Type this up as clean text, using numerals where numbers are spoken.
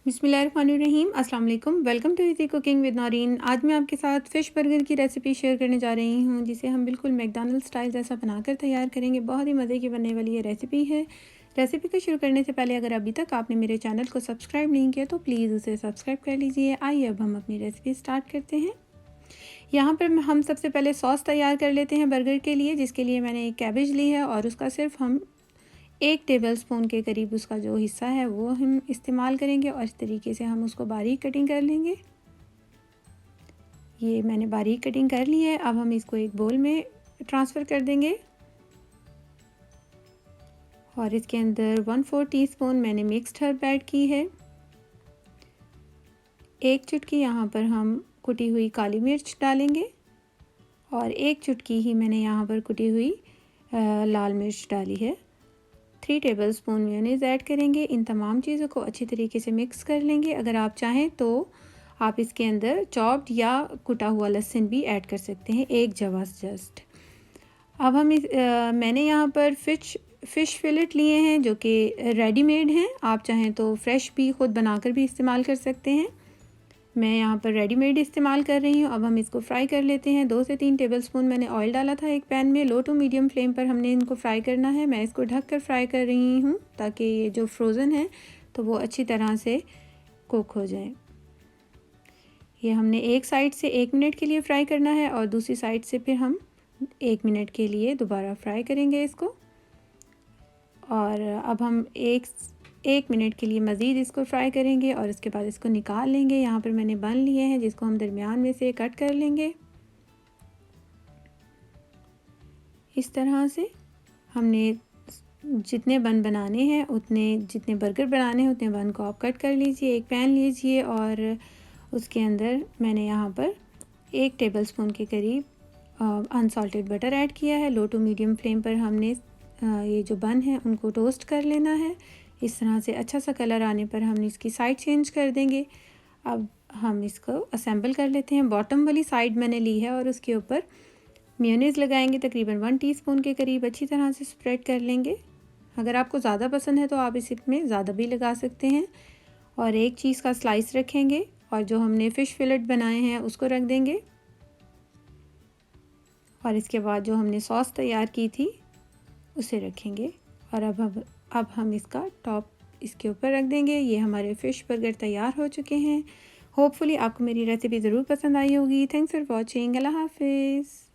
बिस्मिल्लाहिर्रहमानिर्रहीम। अस्सलाम वालेकुम। Welcome to easy cooking with Naureen. आज मैं आपके साथ फ़िश बर्गर की रेसिपी शेयर करने जा रही हूँ, जिसे हम बिल्कुल मैकडॉनल्ड स्टाइल जैसा बनाकर तैयार करेंगे। बहुत ही मज़े की बनने वाली ये रेसिपी है। रेसिपी को शुरू करने से पहले अगर अभी तक आपने मेरे चैनल को सब्सक्राइब नहीं किया तो प्लीज़ उसे सब्सक्राइब कर लीजिए। आइए अब हम अपनी रेसिपी स्टार्ट करते हैं। यहाँ पर हम सबसे पहले सॉस तैयार कर लेते हैं बर्गर के लिए, जिसके लिए मैंने एक कैबेज ली है और उसका सिर्फ हम 1 टेबलस्पून के करीब उसका जो हिस्सा है वो हम इस्तेमाल करेंगे और इस तरीके से हम उसको बारीक कटिंग कर लेंगे। ये मैंने बारीक कटिंग कर ली है। अब हम इसको एक बोल में ट्रांसफ़र कर देंगे और इसके अंदर 1/4 टीस्पून मैंने मिक्स्ड हर्ब ऐड की है। 1 चुटकी यहाँ पर हम कुटी हुई काली मिर्च डालेंगे और 1 चुटकी ही मैंने यहाँ पर कुटी हुई लाल मिर्च डाली है। 3 टेबलस्पून मेयोनीज़ ऐड करेंगे। इन तमाम चीज़ों को अच्छी तरीके से मिक्स कर लेंगे। अगर आप चाहें तो आप इसके अंदर चॉप्ड या कुटा हुआ लहसुन भी ऐड कर सकते हैं, एक जवा जस्ट। अब हम मैंने यहाँ पर फ़िश फिलेट लिए हैं जो कि रेडीमेड हैं। आप चाहें तो फ्रेश भी ख़ुद बनाकर भी इस्तेमाल कर सकते हैं। मैं यहाँ पर रेडीमेड इस्तेमाल कर रही हूँ। अब हम इसको फ्राई कर लेते हैं। 2 से 3 टेबलस्पून मैंने ऑयल डाला था एक पैन में। लो टू मीडियम फ्लेम पर हमने इनको फ्राई करना है। मैं इसको ढक कर फ्राई कर रही हूँ ताकि ये जो फ्रोज़न है तो वो अच्छी तरह से कुक हो जाए। ये हमने एक साइड से 1 मिनट के लिए फ्राई करना है और दूसरी साइड से फिर हम 1 मिनट के लिए दोबारा फ्राई करेंगे इसको। और अब हम एक मिनट के लिए मज़ीद इसको फ्राई करेंगे और उसके बाद इसको निकाल लेंगे। यहाँ पर मैंने बन लिए हैं जिसको हम दरमियान में से कट कर लेंगे। इस तरह से हमने जितने बन बनाने हैं जितने बर्गर बनाने हैं उतने बन को आप कट कर लीजिए। एक पैन लीजिए और उसके अंदर मैंने यहाँ पर 1 टेबलस्पून के करीब अनसॉल्टेड बटर ऐड किया है। लो टू मीडियम फ्लेम पर हमने ये जो बन है उनको टोस्ट कर लेना है। इस तरह से अच्छा सा कलर आने पर हम इसकी साइड चेंज कर देंगे। अब हम इसको असेंबल कर लेते हैं। बॉटम वाली साइड मैंने ली है और उसके ऊपर मेयोनीज़ लगाएंगे तकरीबन 1 टीस्पून के करीब। अच्छी तरह से स्प्रेड कर लेंगे। अगर आपको ज़्यादा पसंद है तो आप इसमें ज़्यादा भी लगा सकते हैं। और एक चीज़ का स्लाइस रखेंगे और जो हमने फ़िश फिलेट बनाए हैं उसको रख देंगे। और इसके बाद जो हमने सॉस तैयार की थी उसे रखेंगे और अब हम इसका टॉप इसके ऊपर रख देंगे। ये हमारे फ़िश बर्गर तैयार हो चुके हैं। होपफुली आपको मेरी रेसिपी ज़रूर पसंद आई होगी। Thanks for watching. अल्लाह हाफ़िज़।